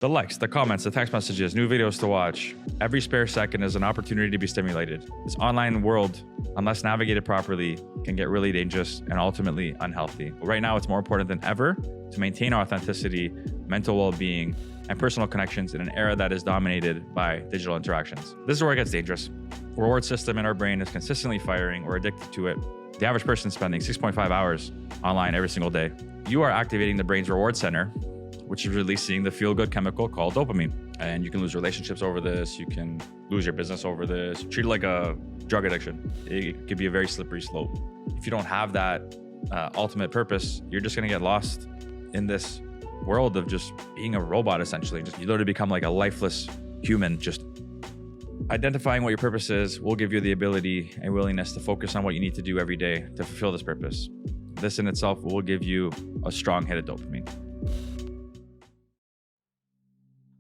The likes, the comments, the text messages, new videos to watch. Every spare second is an opportunity to be stimulated. This online world, unless navigated properly, can get really dangerous and ultimately unhealthy. Right now, it's more important than ever to maintain authenticity, mental well-being, and personal connections in an era that is dominated by digital interactions. This is where it gets dangerous. The reward system in our brain is consistently firing. We're addicted to it. The average person spending 6.5 hours online every single day. You are activating the brain's reward center, which is releasing the feel-good chemical called dopamine. And you can lose relationships over this. You can lose your business over this. Treat it like a drug addiction. It could be a very slippery slope. If you don't have that ultimate purpose, you're just going to get lost in this world of just being a robot, essentially. You literally become like a lifeless human. Just identifying what your purpose is will give you the ability and willingness to focus on what you need to do every day to fulfill this purpose. This in itself will give you a strong hit of dopamine.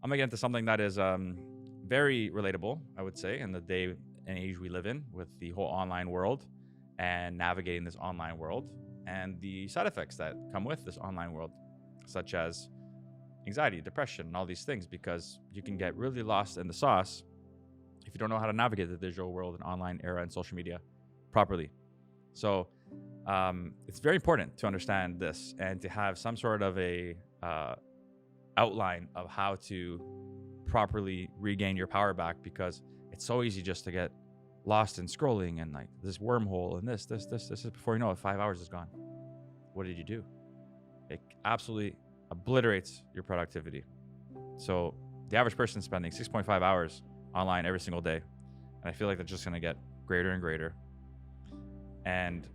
I'm going to get into something that is very relatable, I would say, in the day and age we live in with the whole online world and navigating this online world and the side effects that come with this online world, such as anxiety, depression, and all these things, because you can get really lost in the sauce if you don't know how to navigate the digital world and online era and social media properly. So it's very important to understand this and to have some sort of a outline of how to properly regain your power back, because it's so easy just to get lost in scrolling and like this wormhole and this before you know it, 5 hours is gone. What did you do? It absolutely obliterates your productivity. So the average person spending 6.5 hours online every single day, and I feel like that's just going to get greater and greater. And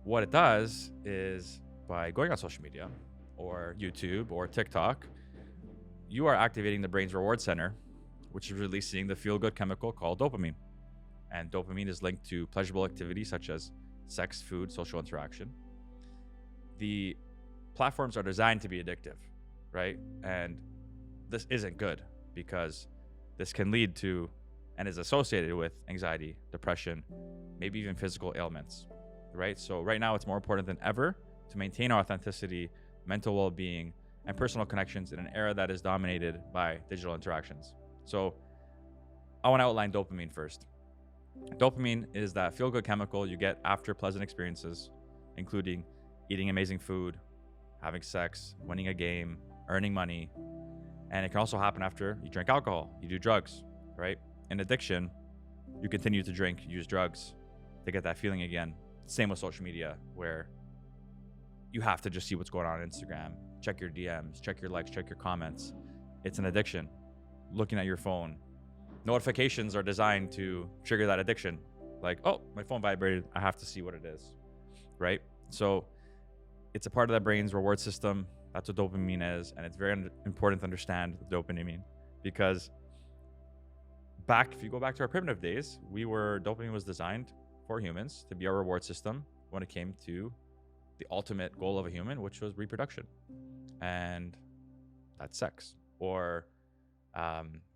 what it does is, by going on social media or YouTube or TikTok, you are activating the brain's reward center, which is releasing the feel-good chemical called dopamine. And dopamine is linked to pleasurable activities such as sex, food, social interaction. The platforms are designed to be addictive, right? And this isn't good, because this can lead to and is associated with anxiety, depression, maybe even physical ailments, right? So right now, it's more important than ever to maintain authenticity, mental well-being, and personal connections in an era that is dominated by digital interactions. So I want to outline dopamine first. Dopamine is that feel-good chemical you get after pleasant experiences, including eating amazing food, having sex, winning a game, earning money. And it can also happen after you drink alcohol, you do drugs, right? In addiction, you continue to drink, use drugs to get that feeling again. Same with social media, where you have to just see what's going on Instagram, check your DMs, check your likes, check your comments. It's an addiction. Looking at your phone. Notifications are designed to trigger that addiction. Like, oh, my phone vibrated, I have to see what it is, right? So it's a part of that brain's reward system. That's what dopamine is. And it's very important to understand the dopamine, because if you go back to our primitive days, dopamine was designed for humans to be our reward system when it came to the ultimate goal of a human, which was reproduction. And that's sex, or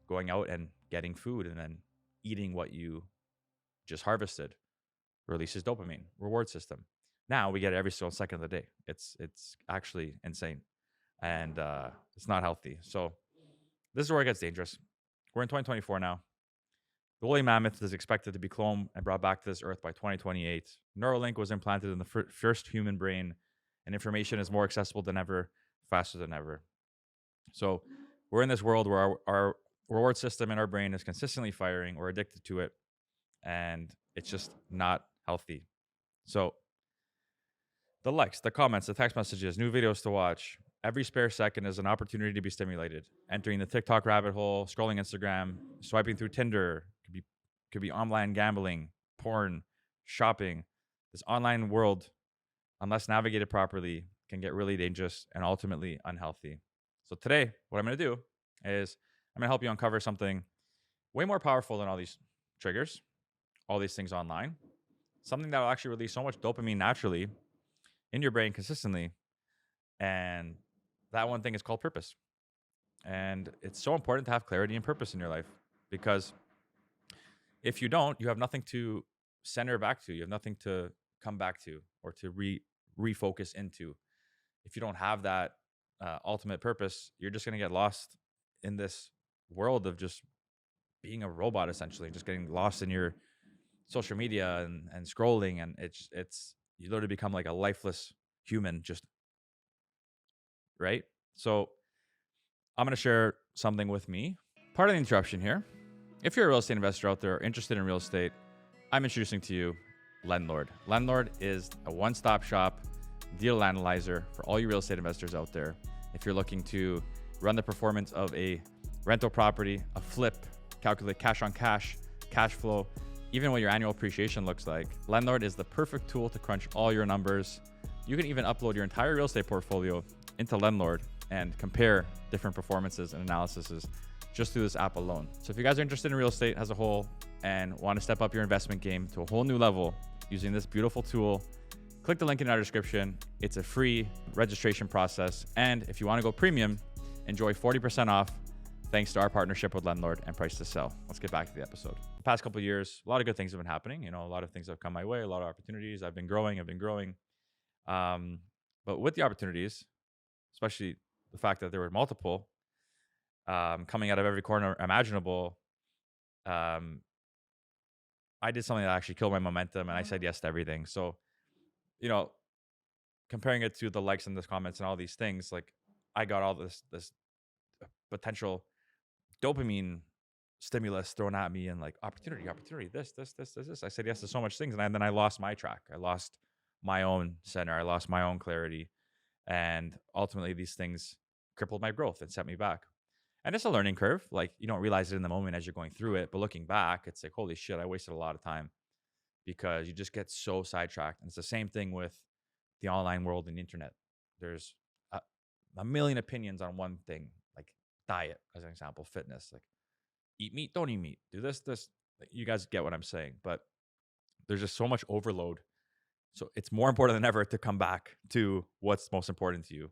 going out and getting food and then eating what you just harvested releases dopamine, reward system. Now we get it every single second of the day. It's actually insane, and it's not healthy. So this is where it gets dangerous. We're in 2024 now. The woolly mammoth is expected to be cloned and brought back to this earth by 2028. Neuralink was implanted in the first human brain, and information is more accessible than ever, faster than ever. So we're in this world where our reward system in our brain is consistently firing. We're addicted to it, and it's just not healthy. So the likes, the comments, the text messages, new videos to watch. Every spare second is an opportunity to be stimulated. Entering the TikTok rabbit hole, scrolling Instagram, swiping through Tinder, could be online gambling, porn, shopping. This online world, unless navigated properly, can get really dangerous and ultimately unhealthy. So today, what I'm going to do is I'm going to help you uncover something way more powerful than all these triggers, all these things online. Something that will actually release so much dopamine naturally in your brain consistently. And that one thing is called purpose. And it's so important to have clarity and purpose in your life, because if you don't, you have nothing to center back to. You have nothing to come back to or to refocus into. If you don't have that ultimate purpose, you're just going to get lost in this world of just being a robot, essentially, just getting lost in your social media and scrolling, and it's you literally become like a lifeless human, just right. So I'm going to share something with me. Part of the interruption here. If you're a real estate investor out there interested in real estate, I'm introducing to you Lendlord. Lendlord is a one-stop shop deal analyzer for all you real estate investors out there. If you're looking to run the performance of a rental property, a flip, calculate cash on cash, cash flow, even what your annual appreciation looks like, Lendlord is the perfect tool to crunch all your numbers. You can even upload your entire real estate portfolio into Lendlord and compare different performances and analyses just through this app alone. So if you guys are interested in real estate as a whole and want to step up your investment game to a whole new level using this beautiful tool, click the link in our description. It's a free registration process. And if you want to go premium, enjoy 40% off thanks to our partnership with Lendlord and Price to Sell. Let's get back to the episode. The past couple of years, a lot of good things have been happening. You know, a lot of things have come my way, a lot of opportunities. I've been growing. But with the opportunities, especially the fact that there were multiple coming out of every corner imaginable, I did something that actually killed my momentum, and I said yes to everything. So, you know, comparing it to the likes and the comments and all these things, like I got all this potential dopamine stimulus thrown at me and like opportunity, this. I said yes to so much things, and then I lost my track. I lost my own center. I lost my own clarity, and ultimately these things crippled my growth and set me back. And it's a learning curve. Like you don't realize it in the moment as you're going through it, but looking back, it's like, holy shit, I wasted a lot of time because you just get so sidetracked. And it's the same thing with the online world and the internet. There's a million opinions on one thing, like diet, as an example, fitness, like eat meat, don't eat meat, do this. You guys get what I'm saying, but there's just so much overload. So it's more important than ever to come back to what's most important to you.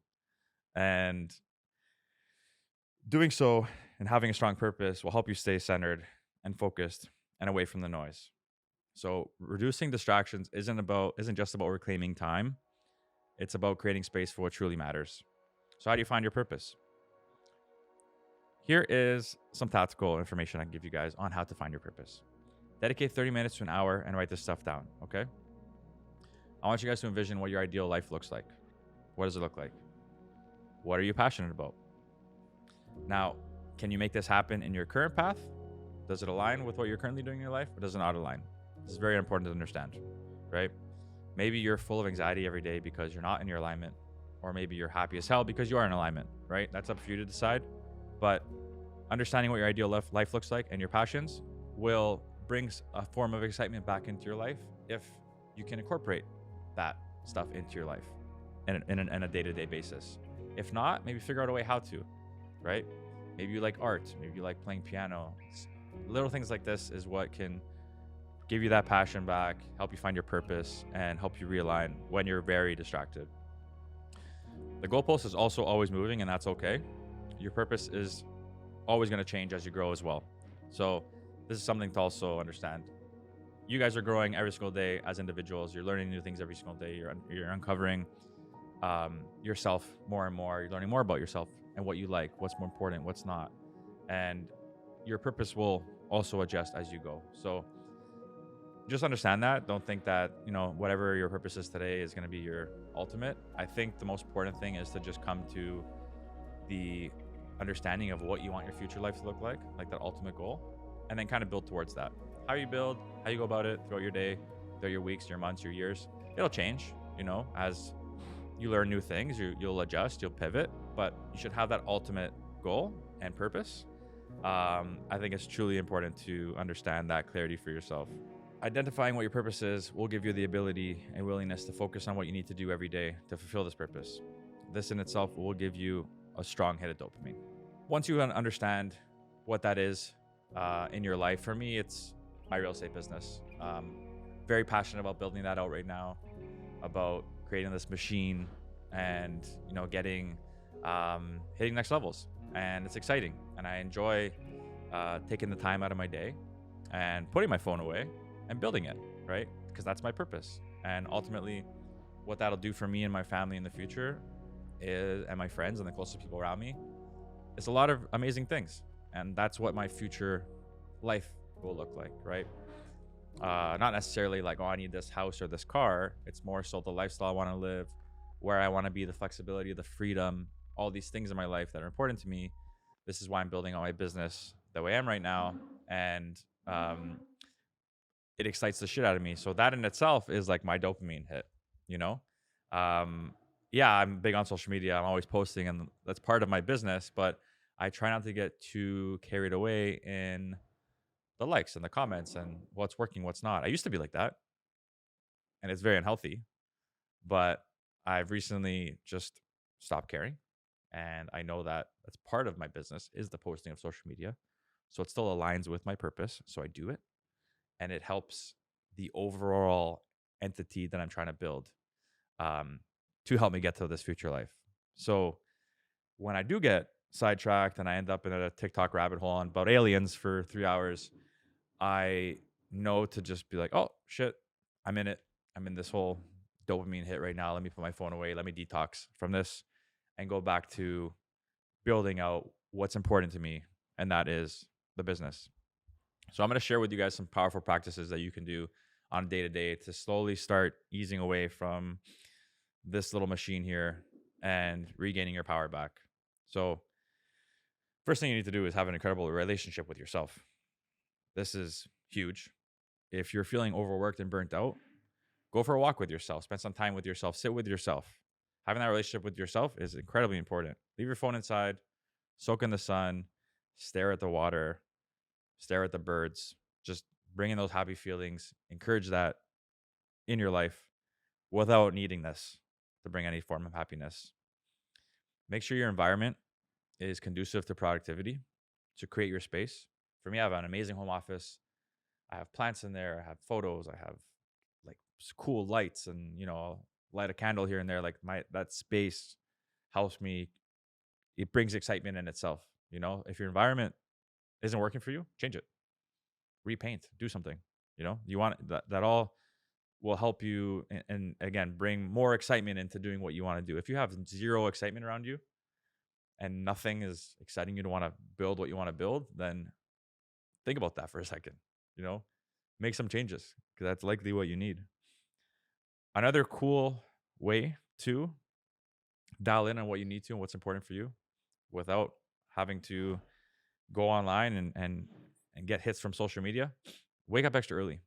And doing so and having a strong purpose will help you stay centered and focused and away from the noise. So reducing distractions isn't just about reclaiming time. It's about creating space for what truly matters. So how do you find your purpose? Here is some tactical information I can give you guys on how to find your purpose. Dedicate 30 minutes to an hour and write this stuff down, okay? I want you guys to envision what your ideal life looks like. What does it look like? What are you passionate about? Now, can you make this happen in your current path? Does it align with what you're currently doing in your life, or does it not align? This is very important to understand, right? Maybe you're full of anxiety every day because you're not in your alignment, or maybe you're happy as hell because you are in alignment, right? That's up for you to decide. But understanding what your ideal life looks like and your passions will bring a form of excitement back into your life if you can incorporate that stuff into your life in a day-to-day basis. If not, maybe figure out a way how to, right? Maybe you like art, maybe you like playing piano. Little things like this is what can give you that passion back, help you find your purpose, and help you realign when you're very distracted. The goalpost is also always moving, and that's okay. Your purpose is always going to change as you grow as well. So this is something to also understand. You guys are growing every single day as individuals. You're learning new things every single day. You're uncovering yourself more and more. You're learning more about yourself and what you like, what's more important, what's not. And your purpose will also adjust as you go. So just understand that. Don't think that, whatever your purpose is today is going to be your ultimate. I think the most important thing is to just come to the understanding of what you want your future life to look like that ultimate goal, and then kind of build towards that. How you build, how you go about it throughout your day, throughout your weeks, your months, your years, it'll change, as you learn new things, you'll adjust, you'll pivot, but you should have that ultimate goal and purpose. I think it's truly important to understand that clarity for yourself. Identifying what your purpose is will give you the ability and willingness to focus on what you need to do every day to fulfill this purpose. This in itself will give you a strong hit of dopamine. Once you understand what that is in your life, for me, it's my real estate business. Very passionate about building that out right now, about creating this machine and, getting, hitting next levels. And it's exciting. And I enjoy taking the time out of my day and putting my phone away and building it, right? Because that's my purpose. And ultimately, what that'll do for me and my family in the future and my friends and the closest people around me It's a lot of amazing things. And that's what my future life will look like, right? Not necessarily like, oh, I need this house or this car. It's more so the lifestyle I want to live, where I want to be, the flexibility, the freedom, all these things in my life that are important to me. This is why I'm building out my business the way I am right now. And um, it excites the shit out of me. So that in itself is like my dopamine hit, you know? Um, yeah, I'm big on social media. I'm always posting, and that's part of my business, but I try not to get too carried away in the likes and the comments and what's working, what's not. I used to be like that, and it's very unhealthy, but I've recently just stopped caring. And I know that that's part of my business is the posting of social media. So it still aligns with my purpose. So I do it, and it helps the overall entity that I'm trying to build um, to help me get to this future life. So when I do get sidetracked and I end up in a TikTok rabbit hole on about aliens for 3 hours, I know to just be like, oh shit, I'm in it. I'm in this whole dopamine hit right now. Let me put my phone away. Let me detox from this and go back to building out what's important to me. And that is the business. So I'm going to share with you guys some powerful practices that you can do on a day to day to slowly start easing away from this little machine here and regaining your power back. So, first thing you need to do is have an incredible relationship with yourself. This is huge. If you're feeling overworked and burnt out, go for a walk with yourself, spend some time with yourself, sit with yourself. Having that relationship with yourself is incredibly important. Leave your phone inside, soak in the sun, stare at the water, stare at the birds, just bring in those happy feelings, encourage that in your life without needing this to bring any form of happiness. Make sure your environment is conducive to productivity to create your space. For me, I have an amazing home office. I have plants in there. I have photos. I have like cool lights, and I'll light a candle here and there. Like that space helps me. It brings excitement in itself. If your environment isn't working for you, change it, repaint, do something. You want that all will help you, and again, bring more excitement into doing what you want to do. If you have zero excitement around you and nothing is exciting you to want to build what you want to build, then think about that for a second. You know, make some changes because that's likely what you need. Another cool way to dial in on what you need to and what's important for you without having to go online and get hits from social media. Wake up extra early.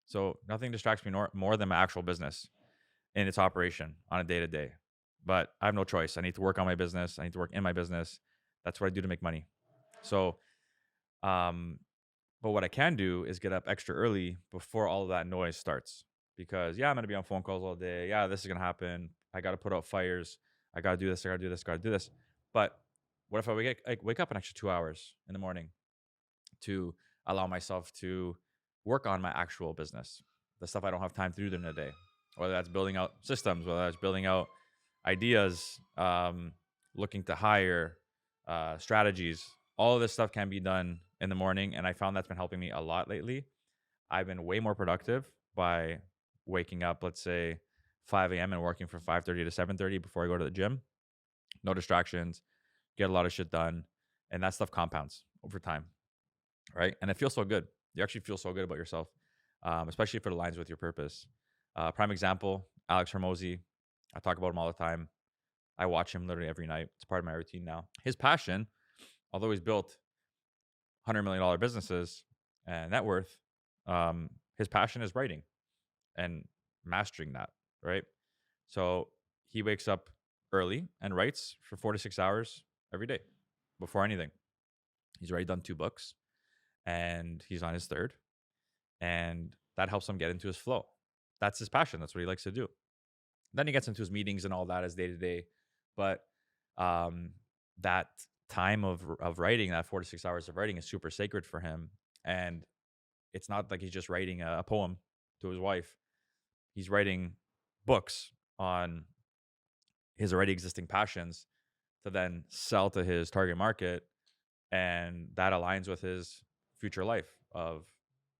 So nothing distracts me more than my actual business in its operation on a day to day. But I have no choice. I need to work on my business. I need to work in my business. That's what I do to make money. So, um, but what I can do is get up extra early before all of that noise starts. Because yeah, I'm gonna be on phone calls all day. Yeah, this is gonna happen. I gotta put out fires. I gotta do this. I gotta do this. Gotta do this. But what if I wake up an extra 2 hours in the morning to allow myself to work on my actual business, the stuff I don't have time to do during the day, whether that's building out systems, whether that's building out ideas, looking to hire, strategies. All of this stuff can be done in the morning, and I found that's been helping me a lot lately. I've been way more productive by waking up, let's say 5 a.m. and working from 5:30 to 7:30 before I go to the gym. No distractions, get a lot of shit done, and that stuff compounds over time, right? And it feels so good. You actually feel so good about yourself, especially if it aligns with your purpose. Prime example, Alex Hermosi. I talk about him all the time. I watch him literally every night. It's part of my routine now. His passion, although he's built $100 million businesses and net worth, his passion is writing and mastering that, right? So he wakes up early and writes for 4 to 6 hours every day before anything. He's already done 2 books and he's on his third. And that helps him get into his flow. That's his passion. That's what he likes to do. Then he gets into his meetings and all that as day to day. But that time of writing, that 4 to 6 hours of writing, is super sacred for him. And it's not like he's just writing a poem to his wife. He's writing books on his already existing passions to then sell to his target market. And that aligns with his future life of,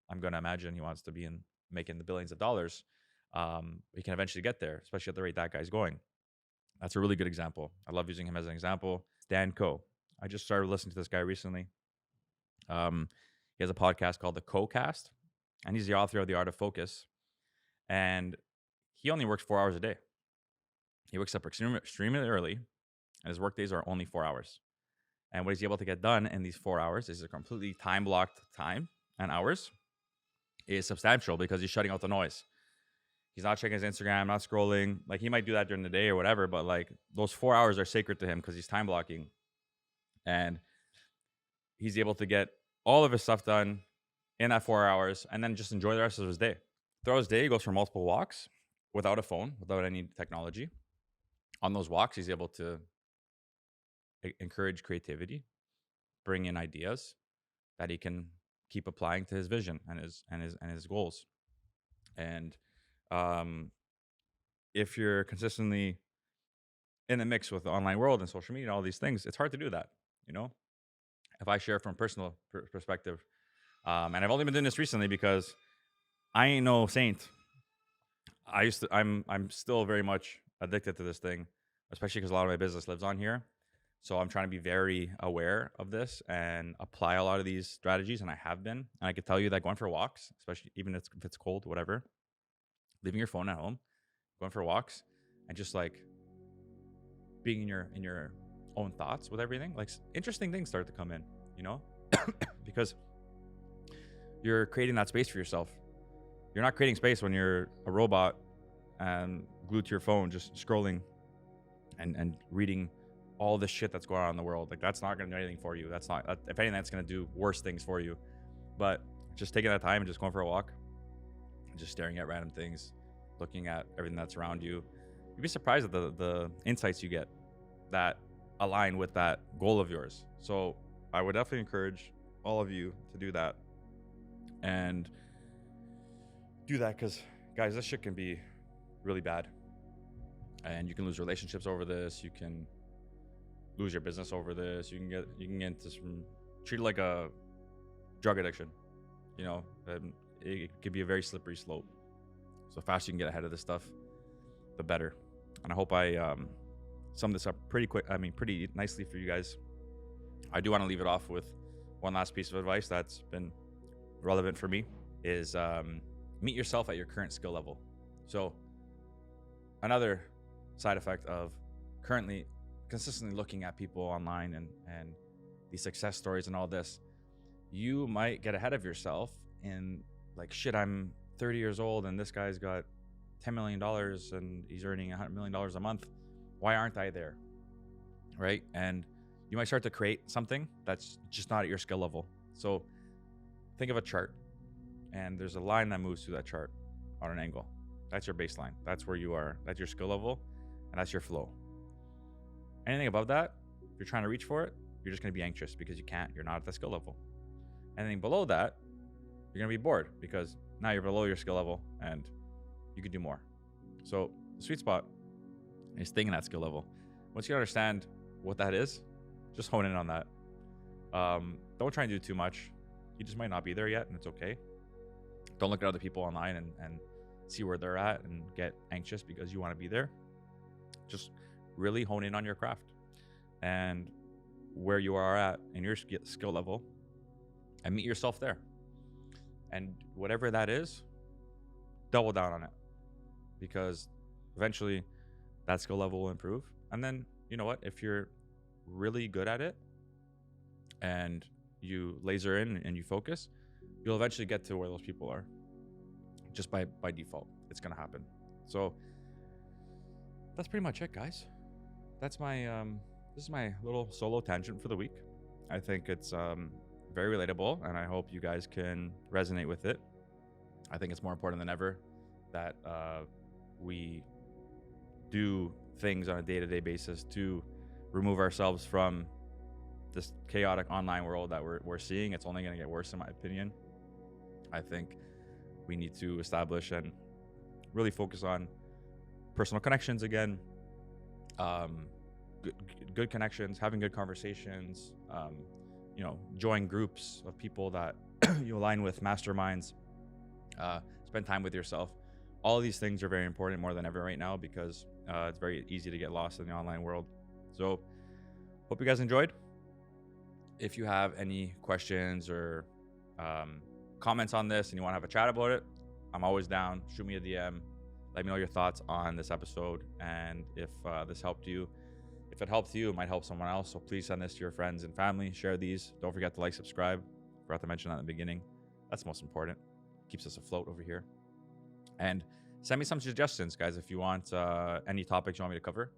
I'm going to imagine he wants to be in making the billions of dollars. He can eventually get there, especially at the rate that guy's going. That's a really good example. I love using him as an example. Dan Coe. I just started listening to this guy recently. He has a podcast called The Co-Cast, and he's the author of The Art of Focus. And he only works 4 hours a day. He wakes up extremely early, and his work days are only 4 hours. And what he's able to get done in these 4 hours is a completely time blocked time and hours is substantial because he's shutting out the noise. He's not checking his Instagram, not scrolling. Like, he might do that during the day or whatever, but like those 4 hours are sacred to him because he's time blocking. And he's able to get all of his stuff done in that 4 hours and then just enjoy the rest of his day. Throughout his day, he goes for multiple walks without a phone, without any technology. On those walks, he's able to encourage creativity, bring in ideas that he can keep applying to his vision and his goals. And if you're consistently in the mix with the online world and social media and all these things, it's hard to do that. You know, if I share from a personal perspective, and I've only been doing this recently because I ain't no saint. I'm still very much addicted to this thing, especially because a lot of my business lives on here. So I'm trying to be very aware of this and apply a lot of these strategies, and I have been. And I could tell you that going for walks, especially even if it's cold, whatever, leaving your phone at home, going for walks, and just like being in your own thoughts with everything, like interesting things start to come in, you know, because you're creating that space for yourself. You're not creating space when you're a robot and glued to your phone, just scrolling and reading all the shit that's going on in the world. Like, that's not going to do anything for you. If anything, that's going to do worse things for you. But just taking that time and just going for a walk, and just staring at random things, looking at everything that's around you, you'd be surprised at the insights you get that align with that goal of yours. So I would definitely encourage all of you to do that. And do that because, guys, this shit can be really bad. And you can lose relationships over this. You can lose your business over this. You can get into treat it like a drug addiction. You know, it could be a very slippery slope. So the faster you can get ahead of this stuff, the better. And I hope I sum this up pretty nicely for you guys. I do want to leave it off with one last piece of advice that's been relevant for me is meet yourself at your current skill level. So another side effect of consistently looking at people online and these success stories and all this, you might get ahead of yourself in like, shit, I'm 30 years old and this guy's got $10 million and he's earning $100 million a month. Why aren't I there? Right? And you might start to create something that's just not at your skill level. So think of a chart, and there's a line that moves through that chart on an angle. That's your baseline. That's where you are. That's your skill level, and that's your flow. Anything above that, if you're trying to reach for it, you're just going to be anxious because you can't. You're not at that skill level. Anything below that, you're going to be bored because now you're below your skill level and you could do more. So the sweet spot is staying in that skill level. Once you understand what that is, just hone in on that. Don't try and do too much. You just might not be there yet, and it's okay. Don't look at other people online and see where they're at and get anxious because you want to be there. Just really hone in on your craft and where you are at in your skill level and meet yourself there. And whatever that is, double down on it, because eventually that skill level will improve. And then, you know what, if you're really good at it and you laser in and you focus, you'll eventually get to where those people are. Just by default, it's going to happen. So that's pretty much it, guys. That's my this is my little solo tangent for the week. I think it's very relatable, and I hope you guys can resonate with it. I think it's more important than ever that we do things on a day-to-day basis to remove ourselves from this chaotic online world that we're seeing. It's only going to get worse, in my opinion. I think we need to establish and really focus on personal connections again, good connections, having good conversations, join groups of people that you align with, masterminds, spend time with yourself. All of these things are very important more than ever right now because it's very easy to get lost in the online world. So hope you guys enjoyed. If you have any questions or comments on this and you want to have a chat about it, I'm always down. Shoot me a DM. Let me know your thoughts on this episode. And if this helped you, if it helped you, it might help someone else. So please send this to your friends and family. Share these. Don't forget to like, subscribe. Forgot to mention that in the beginning. That's most important. Keeps us afloat over here. And send me some suggestions, guys, if you want any topics you want me to cover.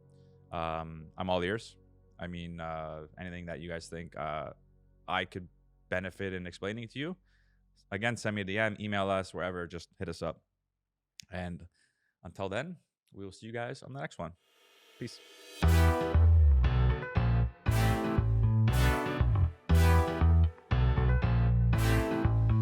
I'm all ears. I mean, anything that you guys think I could benefit in explaining to you. Again, send me a DM, email us, wherever. Just hit us up. And until then, we will see you guys on the next one. Peace.